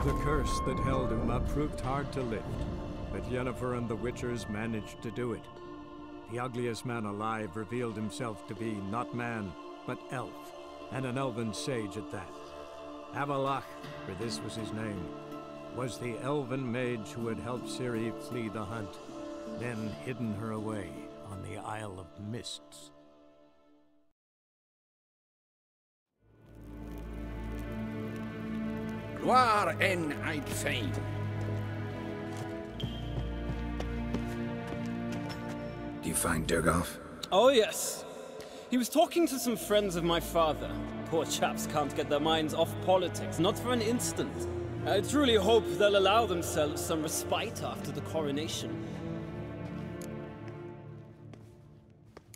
The curse that held Uma proved hard to lift, but Yennefer and the Witchers managed to do it. The ugliest man alive revealed himself to be not man, but elf, and an elven sage at that. Avalach, for this was his name, was the elven mage who had helped Ciri flee the hunt, then hidden her away on the Isle of Mists. Gloire en Eidfein. Do you find Durgoff? Oh, yes. He was talking to some friends of my father. Poor chaps can't get their minds off politics, not for an instant. I truly hope they'll allow themselves some respite after the coronation.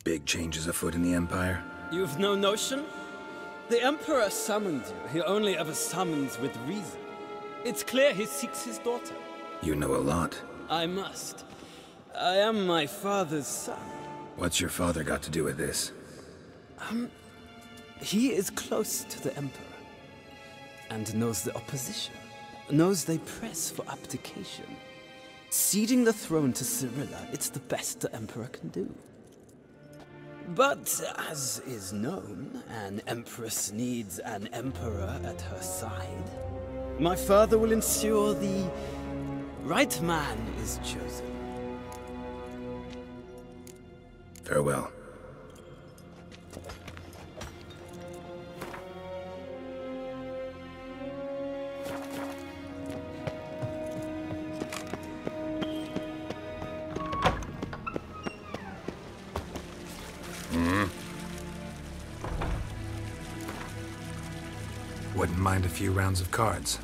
Big changes afoot in the Empire? You've no notion? The Emperor summoned you. He only ever summons with reason. It's clear he seeks his daughter. You know a lot. I must. I am my father's son. What's your father got to do with this? He is close to the Emperor. And knows the opposition. Knows they press for abdication. Ceding the throne to Cirilla, it's the best the Emperor can do. But, as is known, an Empress needs an Emperor at her side. My father will ensure the right man is chosen. Farewell. Wouldn't mind a few rounds of cards.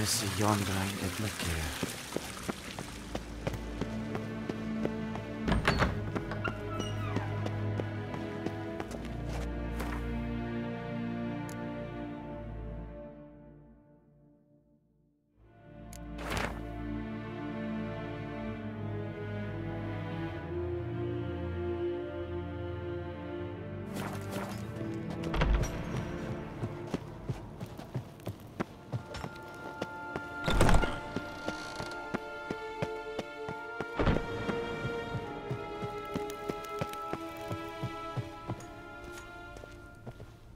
Is yonder Idlake.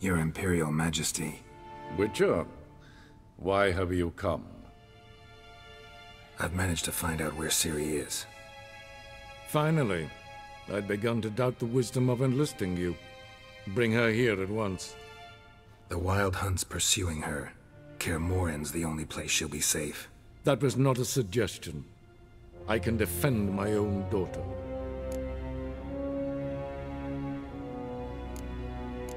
Your Imperial Majesty. Witcher, why have you come? I've managed to find out where Ciri is. Finally. I'd begun to doubt the wisdom of enlisting you. Bring her here at once. The Wild Hunt's pursuing her. Kaer Morhen's the only place she'll be safe. That was not a suggestion. I can defend my own daughter.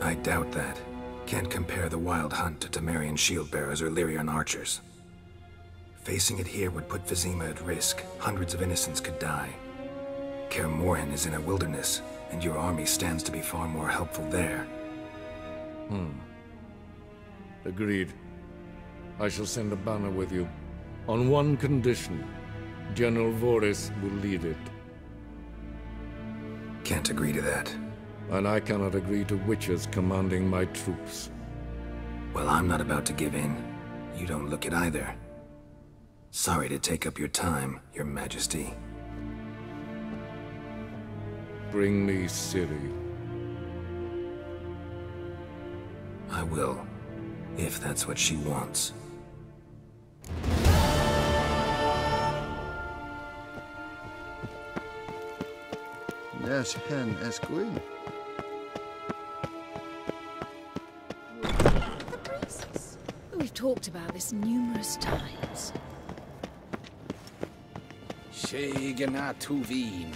I doubt that. Can't compare the Wild Hunt to Temerian shield-bearers or Lyrian archers. Facing it here would put Vizima at risk. Hundreds of innocents could die. Kaer Morhen is in a wilderness, and your army stands to be far more helpful there. Agreed. I shall send a banner with you. On one condition. General Voris will lead it. Can't agree to that. And I cannot agree to witches commanding my troops. Well, I'm not about to give in. You don't look it either. Sorry to take up your time, Your Majesty. Bring me Ciri. I will, if that's what she wants. Yes, hen as queen. The princess. We've talked about this numerous times. Tuvin.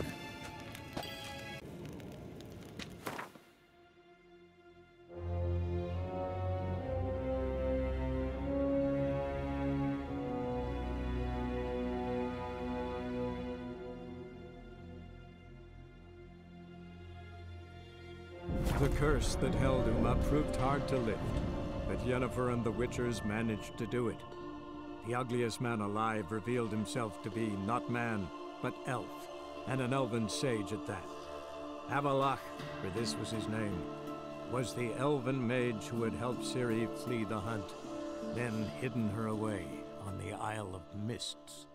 The curse that held Uma proved hard to lift, but Yennefer and the Witchers managed to do it. The ugliest man alive revealed himself to be not man, but elf, and an elven sage at that. Avalach, for this was his name, was the elven mage who had helped Ciri flee the hunt, then hidden her away on the Isle of Mists.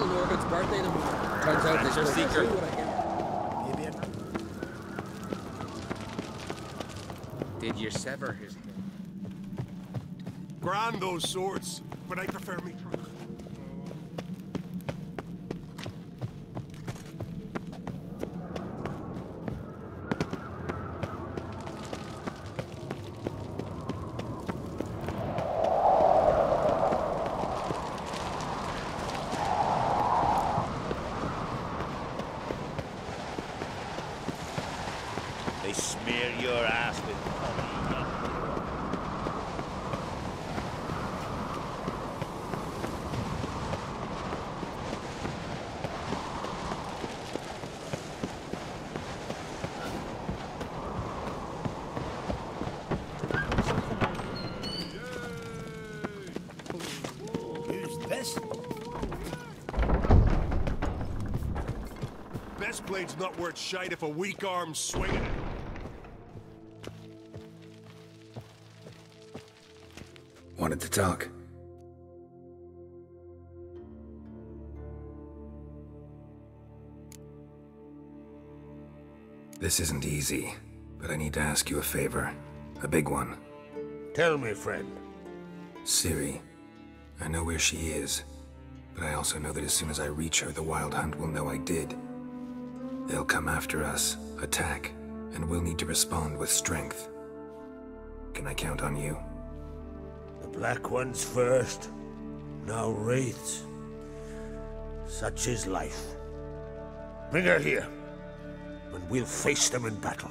Norbert's birthday tomorrow. Turns out this is secret. Did you sever his head? Grand those swords, but I prefer me. They smear your ass with honey. Who's this? Best blade's not worth shite if a weak arm's swinging it. Wanted to talk. This isn't easy, but I need to ask you a favor. A big one. Tell me, friend. Ciri. I know where she is, but I also know that as soon as I reach her, the Wild Hunt will know I did. They'll come after us, attack, and we'll need to respond with strength. Can I count on you? The Black Ones first, now Wraiths. Such is life. Bring her here, and we'll face them in battle.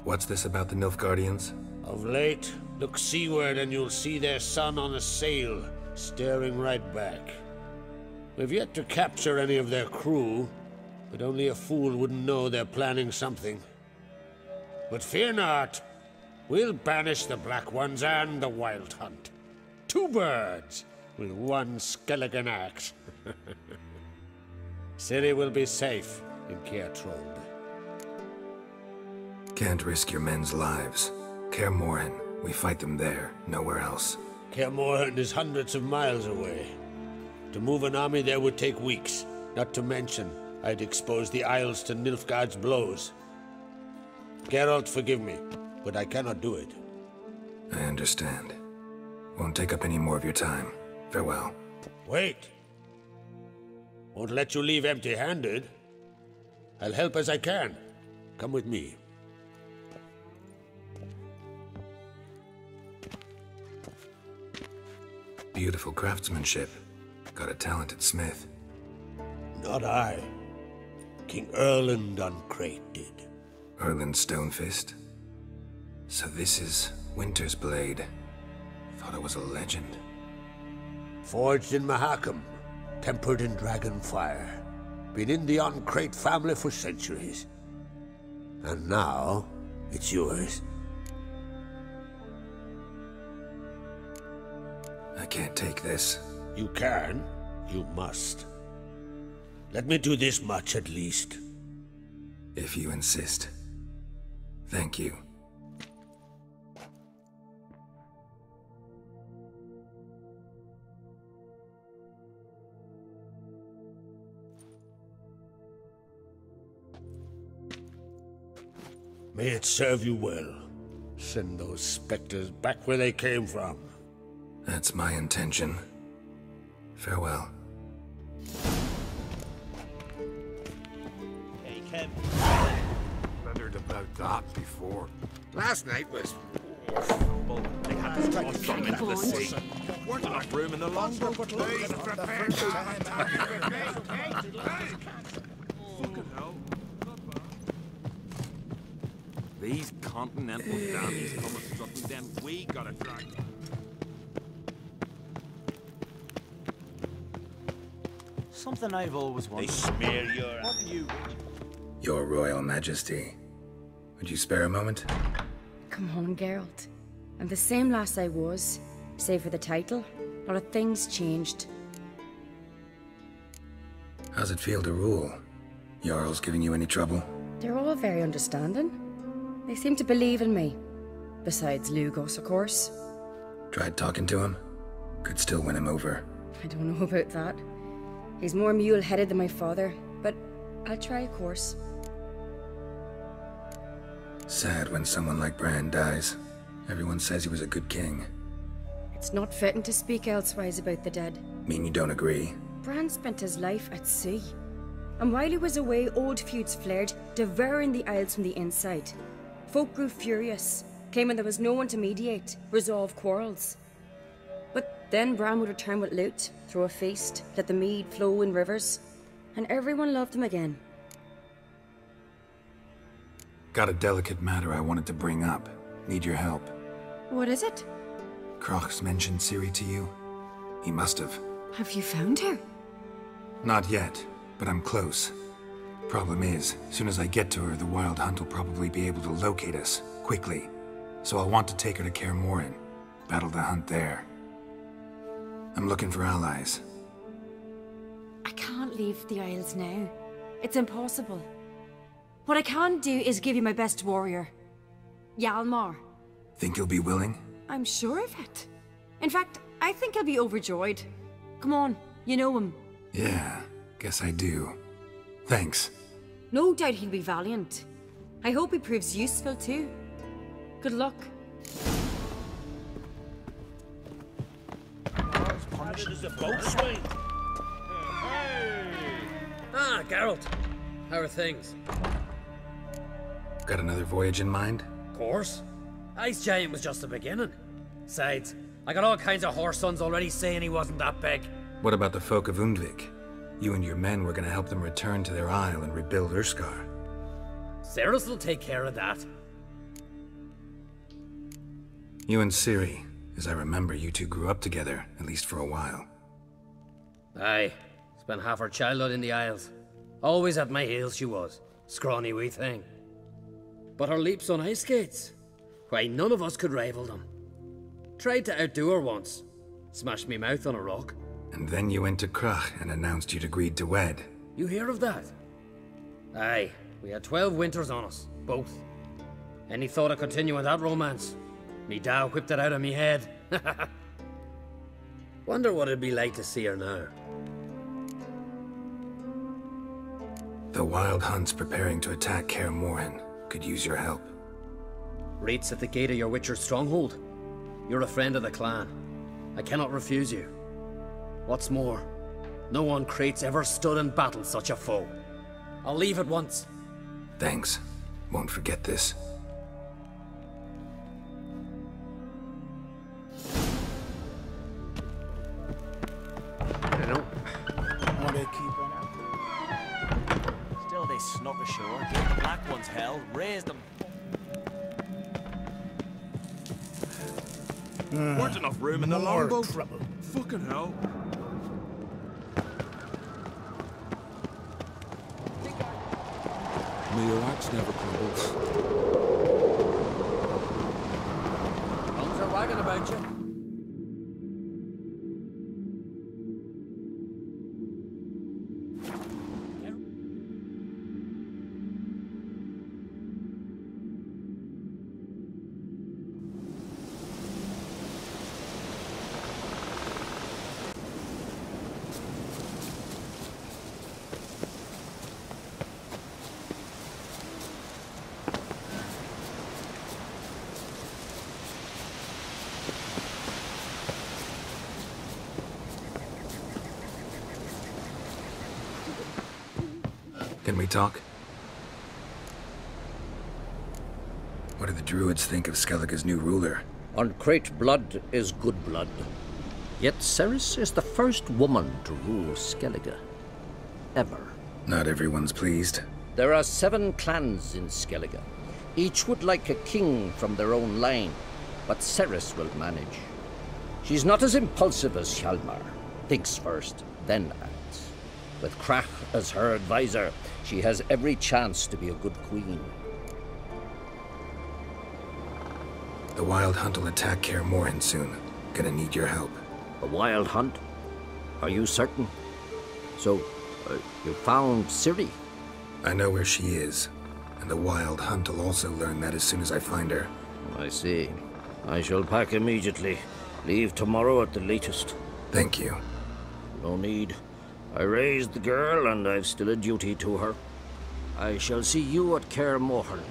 What's this about the Nilfgaardians? Of late, look seaward and you'll see their sun on a sail, staring right back. We've yet to capture any of their crew, but only a fool wouldn't know they're planning something. But fear not, we'll banish the Black Ones and the Wild Hunt. 2 birds with 1 skeleton axe. City will be safe in Kaer Trond. Can't risk your men's lives. Kaer Morhen, we fight them there, nowhere else. Kaer Morhen is hundreds of miles away. To move an army there would take weeks, not to mention I'd expose the Isles to Nilfgaard's blows. Geralt, forgive me, but I cannot do it. I understand. Won't take up any more of your time. Farewell. Wait! Won't let you leave empty-handed. I'll help as I can. Come with me. Beautiful craftsmanship. Got a talented smith. Not I. King Erland Uncrate did. Erland Stonefist? So this is Winter's Blade. Thought it was a legend. Forged in Mahakam, tempered in dragon fire. Been in the Uncrate family for centuries. And now, it's yours. I can't take this. You can. You must. Let me do this much at least. If you insist. Thank you. May it serve you well. Send those specters back where they came from. That's my intention. Farewell. Hey, Ken. Wondered about that before. Last night was... They had to toss something into the sea. We're not room in the longboat, but please prepare Fucking hell. These continental dandies come and strutting, then we gotta drag them. Something I've always They wanted. smear your... What are you? Your Royal Majesty. Would you spare a moment? Come on, Geralt. I'm the same lass I was, save for the title. A lot of things changed. How's it feel to rule? Jarl's giving you any trouble? They're all very understanding. They seem to believe in me. Besides Lugos, of course. Tried talking to him? Could still win him over. I don't know about that. He's more mule-headed than my father, but I'll try, of course. Sad when someone like Bran dies. Everyone says he was a good king. It's not fitting to speak elsewise about the dead. Mean you don't agree? Bran spent his life at sea. And while he was away, old feuds flared, devouring the Isles from the inside. Folk grew furious, claiming there was no one to mediate, resolve quarrels. But then Bran would return with loot, throw a feast, let the mead flow in rivers, and everyone loved him again. Got a delicate matter I wanted to bring up. Need your help. What is it? Kroch's mentioned Ciri to you? He must have. Have you found her? Not yet, but I'm close. Problem is, soon as I get to her, the Wild Hunt will probably be able to locate us, quickly. So I'll want to take her to Kaer Morhen, battle the hunt there. I'm looking for allies. I can't leave the Isles now. It's impossible. What I can do is give you my best warrior. Hjalmar. Think you'll be willing? I'm sure of it. In fact, I think he'll be overjoyed. Come on, you know him. Yeah, guess I do. Thanks. No doubt he'll be valiant. I hope he proves useful too. Good luck. Ah, Geralt. How are things? Got another voyage in mind? Of course. Ice Giant was just the beginning. Besides, I got all kinds of horse sons already saying he wasn't that big. What about the folk of Undvik? You and your men were gonna help them return to their isle and rebuild Urskar. Cerys will take care of that. You and Ciri. As I remember, you two grew up together, at least for a while. Aye. Spent half her childhood in the Isles. Always at my heels she was. Scrawny wee thing. But her leaps on ice skates? Why, none of us could rival them. Tried to outdo her once. Smashed me mouth on a rock. And then you went to Krach and announced you'd agreed to wed. You hear of that? Aye. We had 12 winters on us. Both. Any thought of continuing that romance? Me da whipped it out of me head. Wonder what it'd be like to see her now. The Wild Hunt's preparing to attack Kaer Morhen. Could use your help. Rates at the gate of your Witcher's stronghold. You're a friend of the clan. I cannot refuse you. What's more, no one Krait's ever stood and battled such a foe. I'll leave at once. Thanks. Won't forget this. Still, they snuck ashore, gave the black ones hell, raised them. Weren't enough room in the longboat. Trouble. Fucking hell. May your axe never crumbles. Tongues are wagging about you. Can we talk? What do the druids think of Skellige's new ruler? Uncrate blood is good blood. Yet Ceres is the first woman to rule Skellige. Ever. Not everyone's pleased. There are 7 clans in Skellige. Each would like a king from their own line, but Ceres will manage. She's not as impulsive as Hjalmar. Thinks first, then acts. With Krach as her advisor, she has every chance to be a good queen. The Wild Hunt will attack Kaer Morhen soon. Gonna need your help. The Wild Hunt? Are you certain? So, you found Ciri? I know where she is. And the Wild Hunt will also learn that as soon as I find her. I see. I shall pack immediately. Leave tomorrow at the latest. Thank you. No need. I raised the girl, and I've still a duty to her. I shall see you at Kaer Morhen.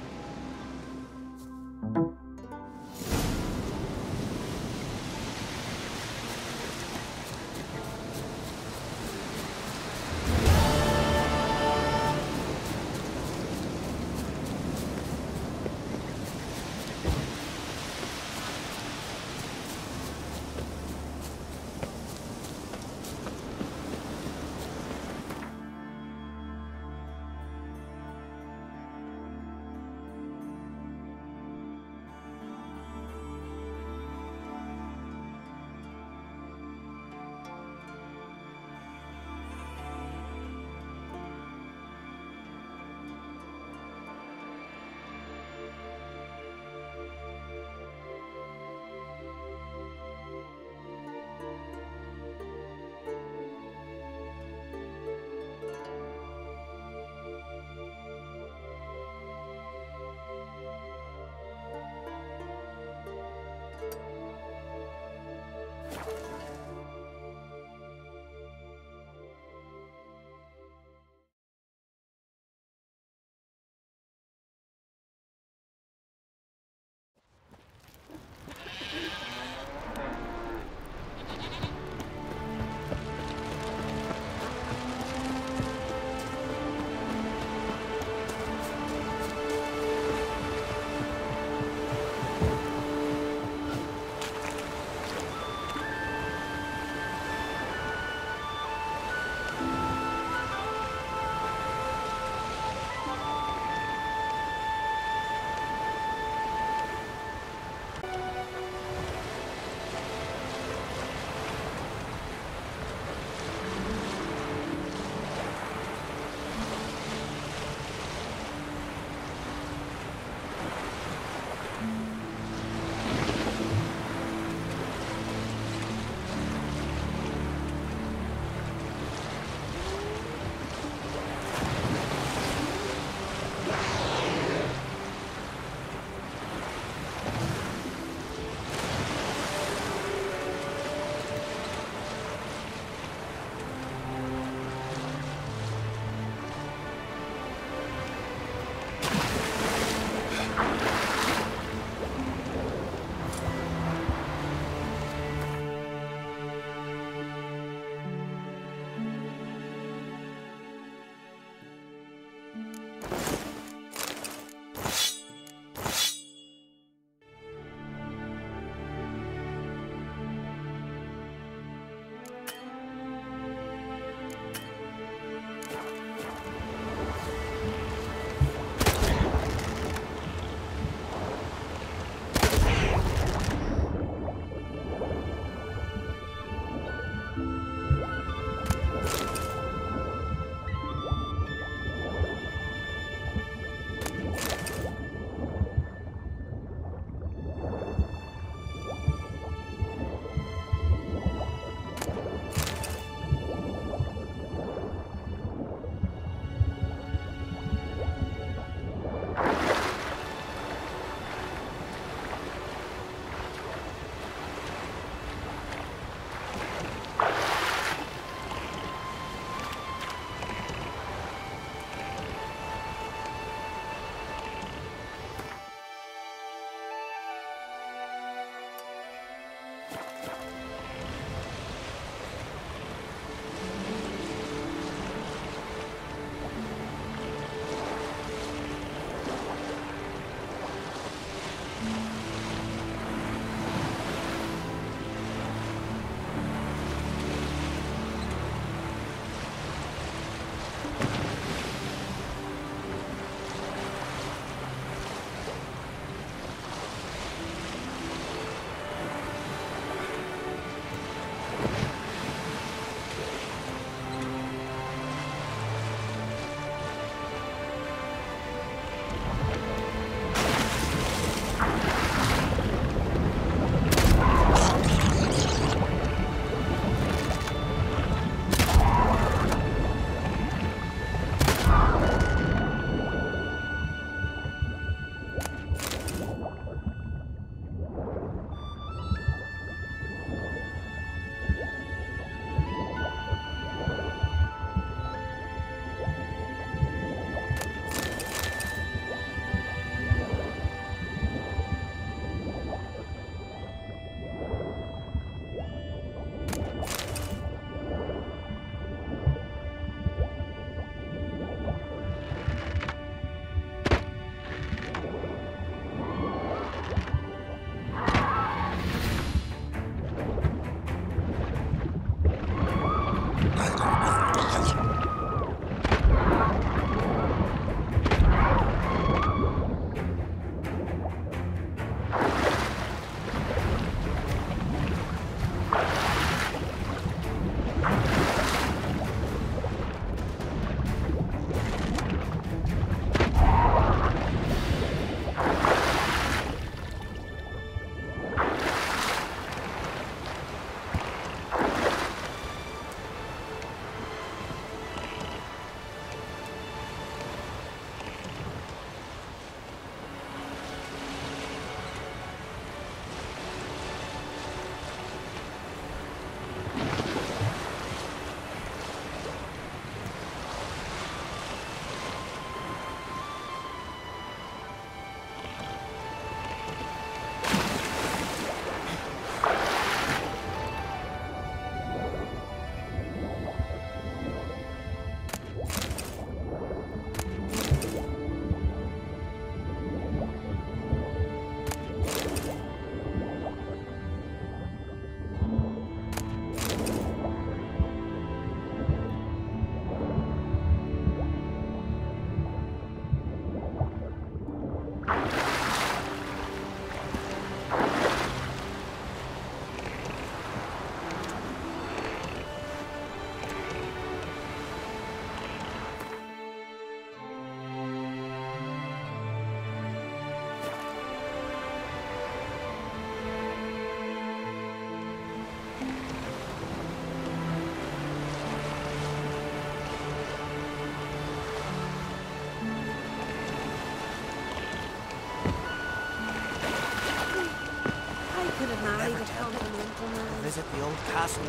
Visit the old castle.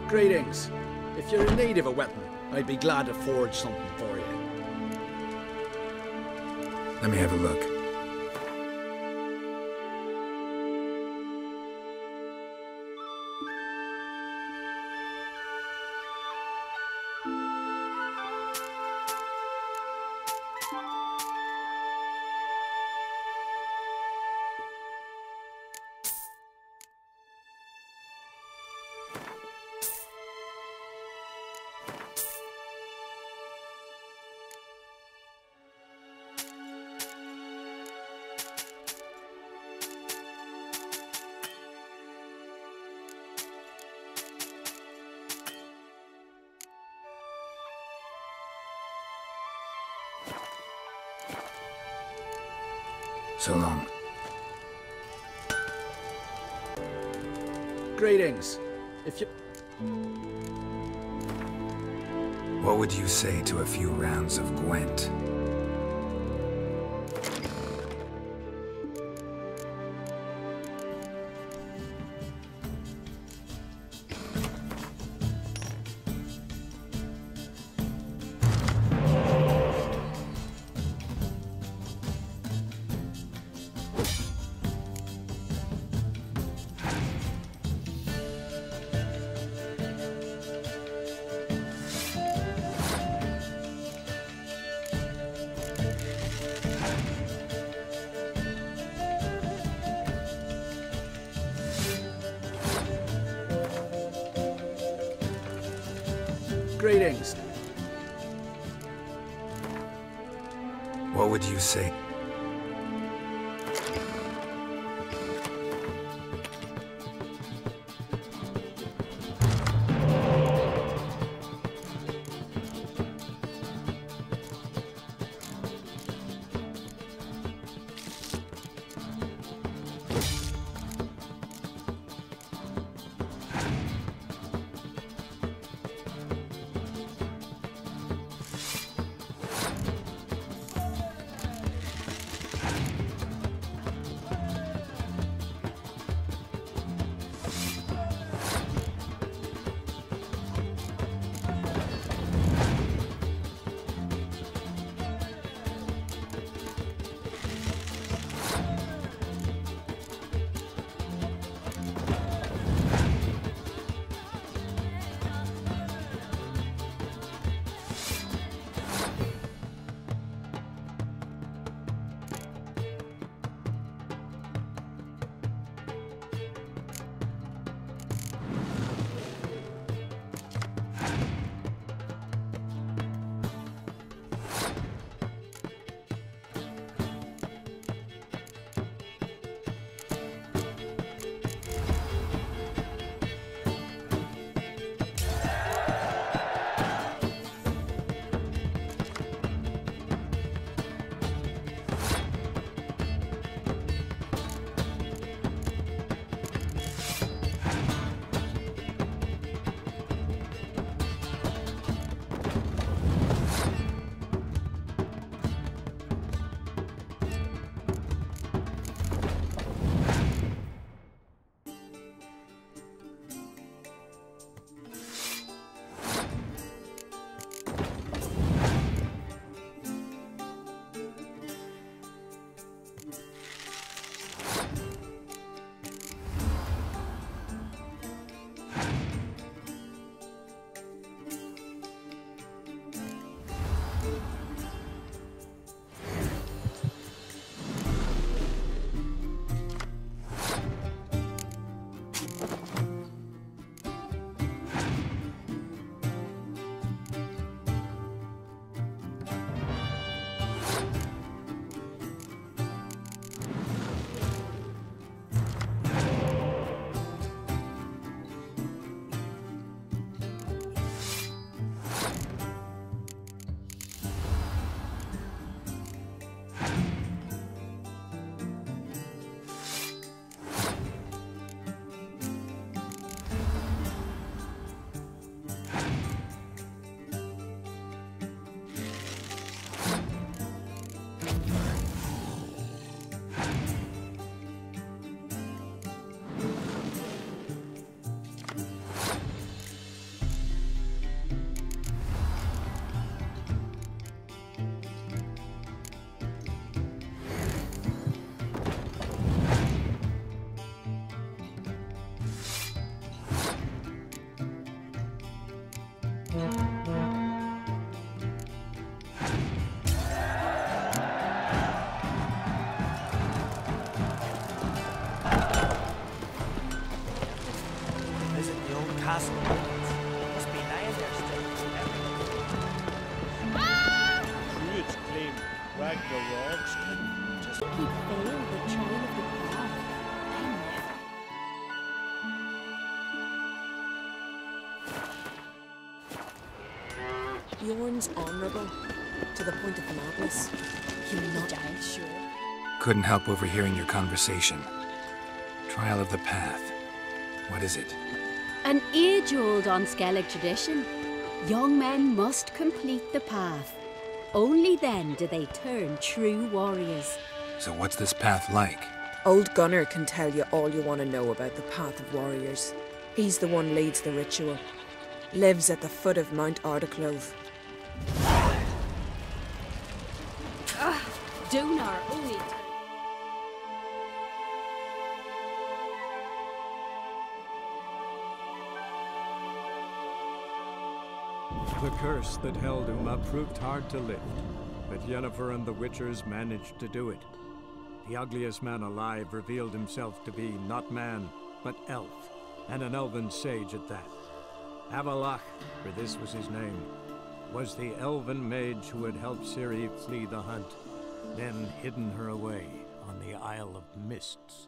Greetings. If you're in need of a weapon, I'd be glad to forge something for you. Let me have a look. So long. Greetings. If you... What would you say to a few rounds of Gwent? Greetings. What would you say? castle. Must be lying there still. Druids claim Ragnarok's can just He failed the trial of the path. Bjorn's honourable, to the point of madness. He'll not die, sure. Couldn't help overhearing your conversation. Trial of the Path. What is it? An age-old Skellig tradition. Young men must complete the path. Only then do they turn true warriors. So what's this path like? Old Gunnar can tell you all you want to know about the Path of Warriors. He's the one leads the ritual. Lives at the foot of Mount Ardaclove. Dunar only. The curse that held Uma proved hard to lift, but Yennefer and the Witchers managed to do it. The ugliest man alive revealed himself to be not man, but elf, and an elven sage at that. Avalach, for this was his name, was the elven mage who had helped Ciri flee the hunt, then hidden her away on the Isle of Mists.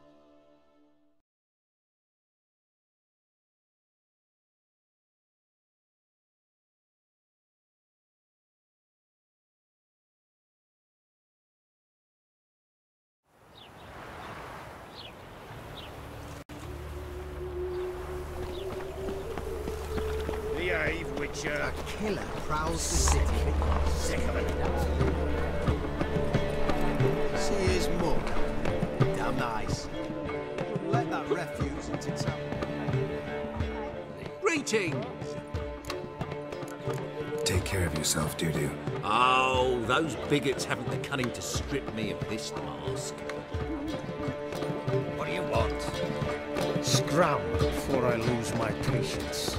Behave, Witcher. A killer prowls the city. Sick of it. See his mug. Damn nice. Let that refuse into town. Greetings! Take care of yourself, Dudu. Oh, those bigots haven't the cunning to strip me of this mask. What do you want? Scram before I lose my patience.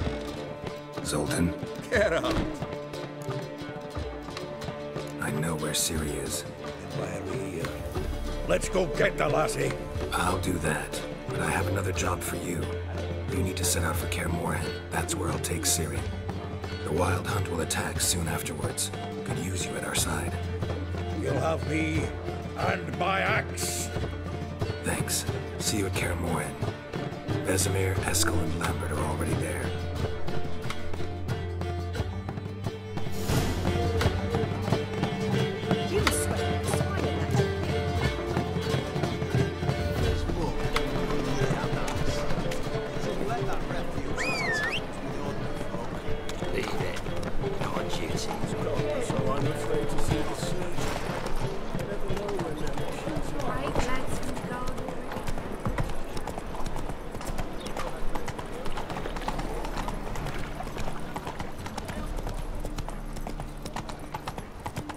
Zoltan, Get up! I know where Ciri is. Where are you? Let's go get the lassie. I'll do that, but I have another job for you. You need to set out for Kaer Morhen. That's where I'll take Ciri. The Wild Hunt will attack soon afterwards. Could use you at our side. You'll have me and my axe. Thanks. See you at Kaer Morhen. Vesemir, Eskel, and Lambert are already there.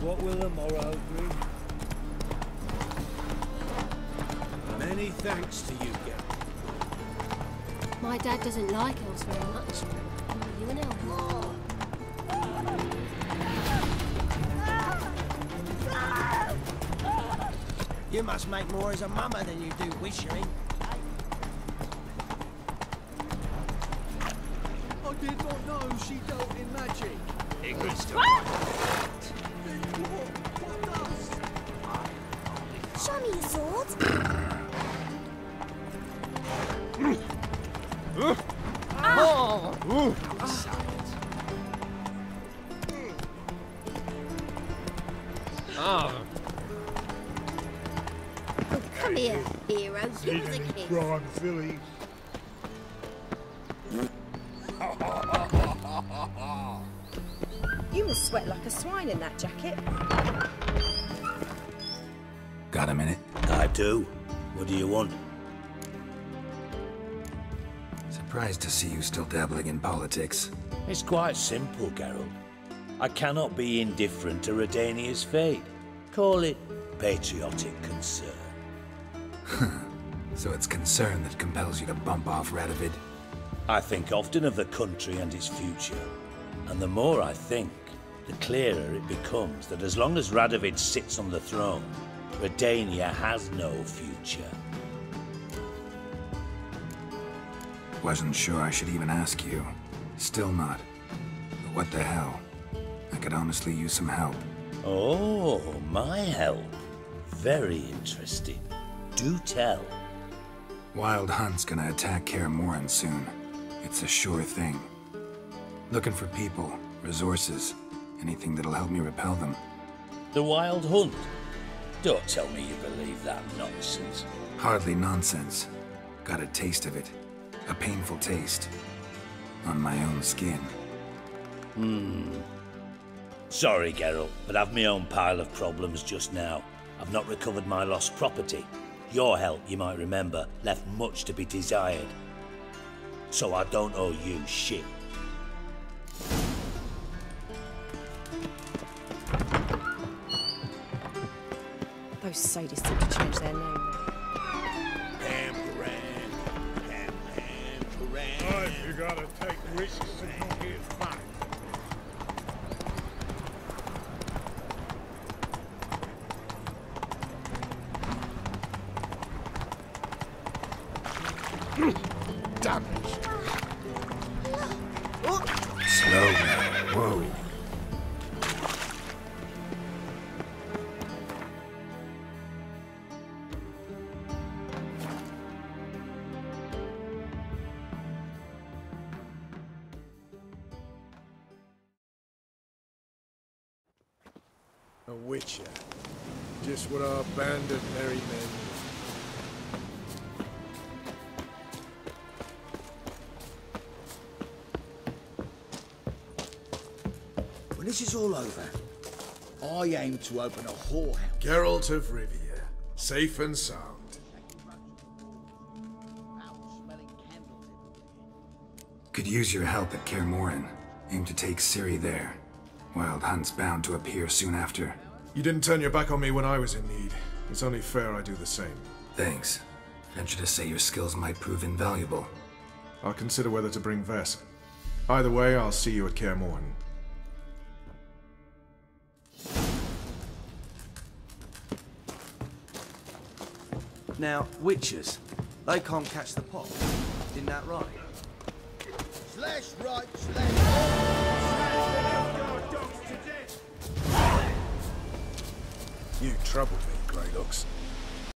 What will the morrow bring? Many thanks to you, Geralt. My dad doesn't like elves very much. You an elf? You must make more as a mama than you do wishing. I did not know she dealt in magic. Ignorance to Show me your sword. Come here, hero. Give us a kiss. Brian Philly. You must sweat like a swine in that jacket. Got a minute? I do. What do you want? Surprised to see you still dabbling in politics. It's quite simple, Geralt. I cannot be indifferent to Redania's fate. Call it patriotic concern. So it's concern that compels you to bump off Radovid? I think often of the country and its future. And the more I think, the clearer it becomes that as long as Radovid sits on the throne, Redania has no future. Wasn't sure I should even ask you. Still not. But what the hell? I could honestly use some help. Oh, my help. Very interesting. Do tell. Wild Hunt's gonna attack Kaer Morhen soon. It's a sure thing. Looking for people, resources, anything that'll help me repel them. The Wild Hunt? Don't tell me you believe that nonsense. Hardly nonsense. Got a taste of it. A painful taste. On my own skin. Sorry, Geralt, but I've my own pile of problems just now. I've not recovered my lost property. Your help, you might remember, left much to be desired. So I don't owe you shit. Those sadists need to change their name. Right, you gotta take risks and not get back. Damn it. Slow, man. Whoa. A witcher. Just what our band of merry men. When this is all over, I aim to open a whorehouse. Geralt of Rivia. Safe and sound. Could use your help at Kaer Morhen. Aim to take Ciri there. Wild Hunt's bound to appear soon after. You didn't turn your back on me when I was in need. It's only fair I do the same. Thanks. Venture to say your skills might prove invaluable. I'll consider whether to bring Vess. Either way, I'll see you at Kaer Morhen. Now, witches, they can't catch the pot. Isn't that right? Slash right, slash left. You troubled me, Greylocks.